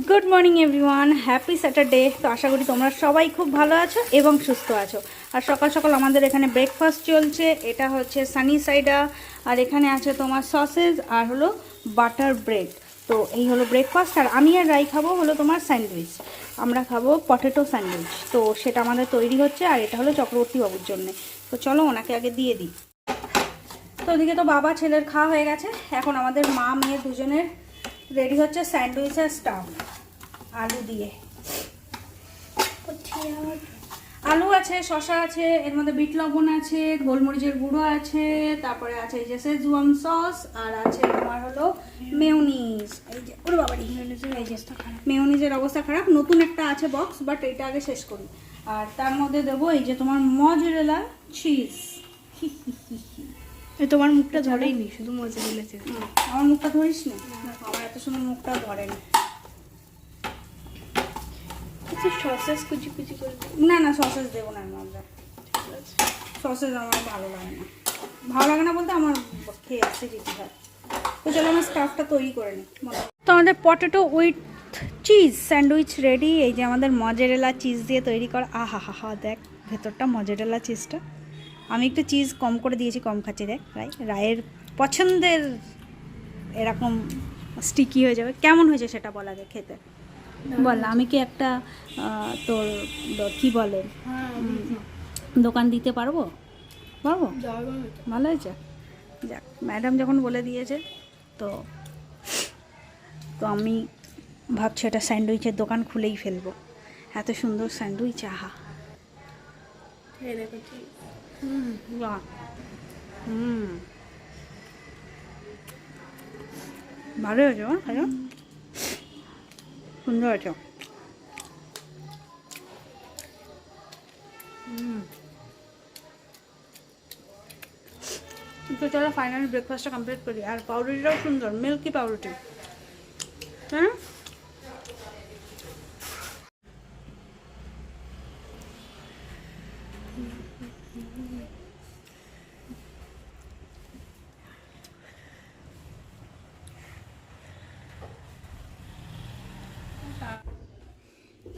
Good morning everyone, happy Saturday. তো আশা করি তোমরা সবাই খুব ভালো আছো এবং সুস্থ আছো। আর সকাল সকাল আমাদের এখানে ব্রেকফাস্ট চলছে। এটা হচ্ছে সানি সাইডা, আর এখানে আছে তোমার সসেজ আর হলো বাটার ব্রেড। তো এই হলো ব্রেকফাস্ট। আর আমি আর রাই খাবো হলো তোমার স্যান্ডউইচ। আমরা খাবো পটেটো স্যান্ডউইচ। তো সেটা আমাদের তৈরি হচ্ছে, আর এটা হলো চক্রবর্তী বাবুর জন্যে। তো চলো ওনাকে আগে দিয়ে দিই। তো ওদিকে তো বাবা ছেলের খাওয়া হয়ে গেছে। এখন আমাদের মা মেয়ে দুজনের রেডি হচ্ছে স্যান্ডউইচের স্টাফ আলু দিয়ে। আলু আছে, শসা আছে, এর মধ্যে বিট লবণ আছে, গোলমরিচের গুঁড়ো আছে, তারপরে আছে এই যে শেজওয়ান সস, আর আছে তোমার হলো মেয়োনিজ। এই যে ওরে বাবারি, মেয়োনিজের অবস্থা খারাপ। নতুন একটা আছে বক্স, বাট এটা আগে শেষ করি। আর তার মধ্যে দেবো এই যে তোমার মজরেলা চিজ। তোমার মুখটা ধরেই নি, শুধু মজা চিজ। আমার মুখটা ধরিস না, আমার এত সুন্দর মুখটা ধরে না। সসেস কুচি কুচি করে না না, সসেস দেবো না এর মধ্যে। সসেস আমার ভালো লাগে না। ভালো লাগে না বলতে আমার খেয়ে অ্যাসিডিটি হয়। তো চলো আমার স্টাফটা তৈরি করে নিই। তো আমাদের potato with cheese sandwich ready. এই যে আমাদের মজেরেলা চিজ দিয়ে তৈরি করা। আহা হা হা, দেখ ভেতরটা মজেরেলা চিজটা। আমি একটু চিজ কম করে দিয়েছি, কম খাচ্ছি। দেখ রায়ের পছন্দের এরকম স্টিকি হয়ে যাবে। কেমন হয়েছে সেটা বল আগে খেতে। বল, আমি কি একটা তোর কি বলে দোকান দিতে পারবো? পারবো? ভালো হয়েছে? যাক, ম্যাডাম যখন বলে দিয়েছে তো তো আমি ভাবছি এটা স্যান্ডউইচের দোকান খুলেই ফেলবো। এত সুন্দর স্যান্ডউইচ, আহা। বাহ, ভালো হয়েছে। হ্যাঁ, সুন্দর হয়েছে। তো চলো ফাইনালি ব্রেকফাস্টটা কমপ্লিট করি। আর পাউরুটিটাও সুন্দর, মিল্কি পাউরুটি। হ্যাঁ,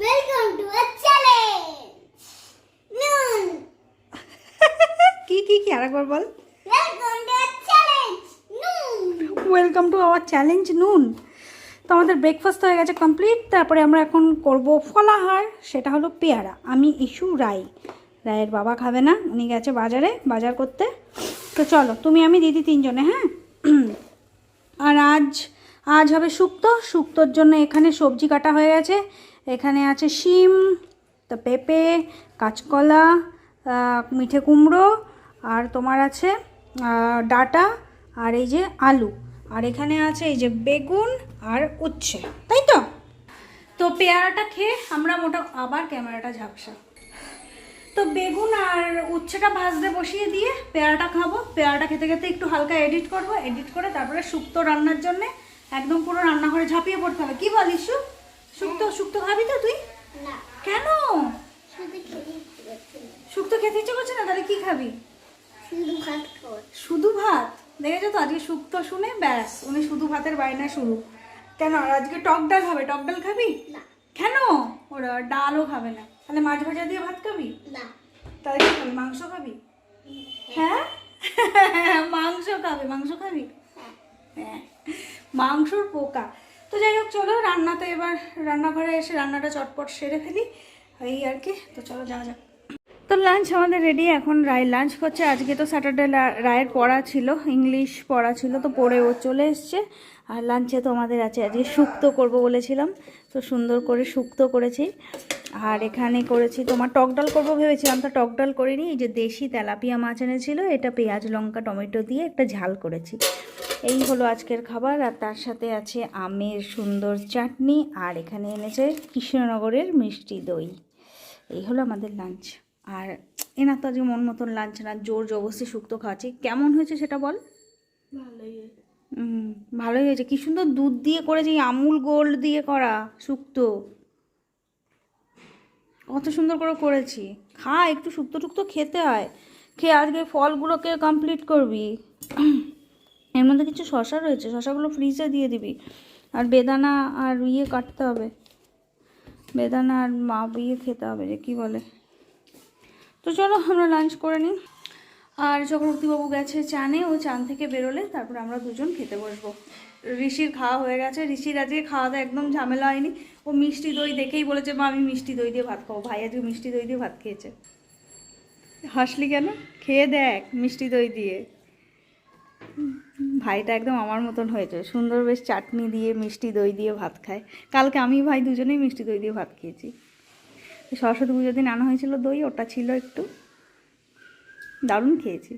Welcome to a challenge. Noon. কি কি কি আরেকবার বল। Welcome to a challenge. Noon. Welcome to our challenge নুন। তো আমাদের ব্রেকফাস্ট হয়ে গেছে কমপ্লিট। তারপরে আমরা এখন করব ফলাহার, সেটা হলো পেয়ারা। আমি ইস্যু রায়ের বাবা খাবে না, উনি গেছে বাজারে বাজার করতে। তো চলো তুমি আমি দিদি তিনজনে, হ্যাঁ। আর আজ হবে শুক্তোর জন্য এখানে সবজি কাটা হয়ে গেছে। এখানে আছে শিম, তো পেঁপে, কাঁচকলা, মিঠে কুমড়ো, আর তোমার আছে ডাঁটা, আর এই যে আলু, আর এখানে আছে এই যে বেগুন আর উচ্ছে, তাই তো। তো পেয়ারাটা খেয়ে আমরা আবার ক্যামেরাটা ঝাপসা। তো বেগুন আর উচ্ছেটা ভাজতে বসিয়ে দিয়ে পেয়ারাটা খাবো। পেয়ারাটা খেতে খেতে একটু হালকা এডিট করব, এডিট করে তারপরে শুক্তো রান্নার জন্য একদম পুরো রান্নাঘরে ঝাঁপিয়ে পড়তে হবে। কি বলিস শুক্তো খাবি তো তুই? না, কেন? শুধু খেতে ইচ্ছে করছে না। শুক্তো খেতে ইচ্ছে করছে না? তাহলে কি খাবি? শুধু ভাত খাবো। শুধু ভাত? দেখেছো তো, আজকে শুক্তো শুনে ব্যাস উনি শুধু ভাতের বায়না শুরু। কেন, আর আজকে টক ডাল হবে? টক ডাল খাবি? না, কেন? ওরা ডালও খাবে না, তাহলে মাছ ভাজা দিয়ে ভাত খাবি? না। তাহলে কি খাবি? মাংস খাবি? হ্যাঁ মাংস খাবি? হ্যাঁ, মাংসর পোকা। তো যাই হোক, চলো রান্নাতে এবার রান্নাঘরে এসে রান্নাটা চটপট সেরে ফেলি, এই আর কি। তো চলো যাওয়া যাক। তো লাঞ্চ আমাদের রেডি। এখন রায় লাঞ্চ করছে। আজকে তো স্যাটারডে রায়ের পড়া ছিল, ইংলিশ পড়া ছিল, তো পড়ে ও চলে এসছে। আর লাঞ্চে তো আমাদের আছে আজকে শুক্তো করব বলেছিলাম, তো সুন্দর করে শুক্তো করেছি। আর এখানে করেছি তোমার টক ডাল করবো ভেবেছিলাম, তো টক ডাল করিনি। এই যে দেশি তেলাপিয়া মাছ এনেছিল, এটা পেঁয়াজ লঙ্কা টমেটো দিয়ে একটা ঝাল করেছি। এই হলো আজকের খাবার। আর তার সাথে আছে আমের সুন্দর চাটনি, আর এখানে এনেছে কৃষ্ণনগরের মিষ্টি দই। এই হলো আমাদের লাঞ্চ। আর এনার তো আজকে মন মতন লাঞ্চ না, জোর জবরদস্তি শুক্তো খাচ্ছি। কেমন হয়েছে সেটা বল। ভালোই হয়েছে। কি সুন্দর দুধ দিয়ে করেছি, আমুল গোল্ড দিয়ে করা শুক্তো, কত সুন্দর করে করেছি। খা, একটু শুক্তো টুক্তো খেতে হয়। খেয়ে আজকে ফলগুলোকে কমপ্লিট করবি। এর মধ্যে কিছু শশা রয়েছে, শশাগুলো ফ্রিজে দিয়ে দিবি। আর বেদানা আর ইয়ে কাটতে হবে, বেদানা আর খেতে হবে, যে কী বলে। তো চলো আমরা লাঞ্চ করে নিই। আর চক্রবর্তীবাবু গেছে চানে, ও চান থেকে বেরোলে তারপর আমরা দুজন খেতে বসবো। ঋষির খাওয়া হয়ে গেছে, ঋষির আজকে খাওয়া দাওয়া একদম ঝামেলা হয়নি। ও মিষ্টি দই দেখেই বলেছে মা আমি মিষ্টি দই দিয়ে ভাত খাবো। ভাই আজকে মিষ্টি দই দিয়ে ভাত খেয়েছে। হাসলি কেন? খেয়ে দেখ মিষ্টি দই দিয়ে। ভাইটা একদম আমার মতন হয়েছে, সুন্দর বেশ চাটনি দিয়ে মিষ্টি দই দিয়ে ভাত খায়। কালকে আমি ভাই দুজনেই মিষ্টি দই দিয়ে ভাত খেয়েছি। সরস্বতী পুজোর দিন আনা হয়েছিল দই, ওটা ছিল একটু, দারুণ খেয়েছি।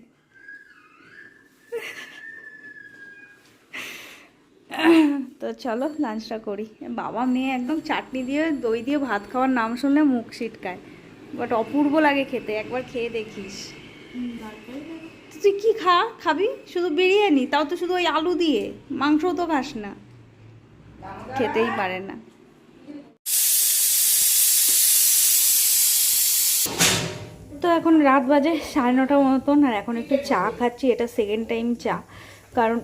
তো চলো লাঞ্চটা করি। বাবা মেয়ে একদম চাটনি দিয়ে দই দিয়ে ভাত খাওয়ার নাম শুনলে মুখ ছিটকায়, বাট অপূর্ব লাগে খেতে, একবার খেয়ে দেখিস। তুই কি খাবি? শুধু বিরিয়ানি, তাও তো শুধু ওই আলু দিয়ে, মাংসও তো খাস না, খেতেই পারে না। তো এখন রাত বাজে 9:30 মতন, আর এখন একটু চা খাচ্ছি। এটা সেকেন্ড টাইম চা, কারণ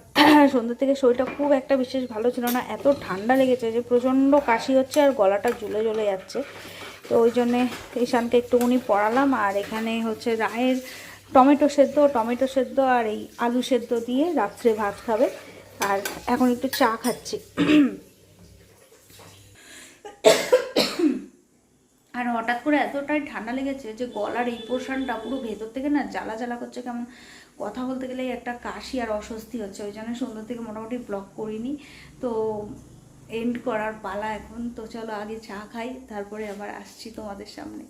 সন্ধ্যা থেকে শরীরটা খুব একটা বিশেষ ভালো ছিল না, এত ঠান্ডা লেগেছে যে প্রচণ্ড কাশি হচ্ছে আর গলাটা জ্বলে জ্বলে যাচ্ছে। তো ওই জন্যে ঈশানকে একটুখানি পড়ালাম। আর এখানে হচ্ছে রায়ের টমেটো সেদ্ধ আর এই আলু সেদ্ধ দিয়ে রাত্রে ভাত খাবে। আর এখন একটু চা খাচ্ছি। আর হঠাৎ করে এতটাই ঠান্ডা লেগেছে যে গলার এই পোর্শনটা পুরো ভেতর থেকে না জ্বালা জ্বালা করছে, কেমন কথা বলতে গেলেই একটা কাশি আর অস্বস্তি হচ্ছে। ওই জন্য সন্ধ্যা থেকে মোটামুটি ব্লগ করিনি। তো এন্ড করার পালা এখন। তো চলো আগে চা খাই, তারপরে আবার আসছি তোমাদের সামনে।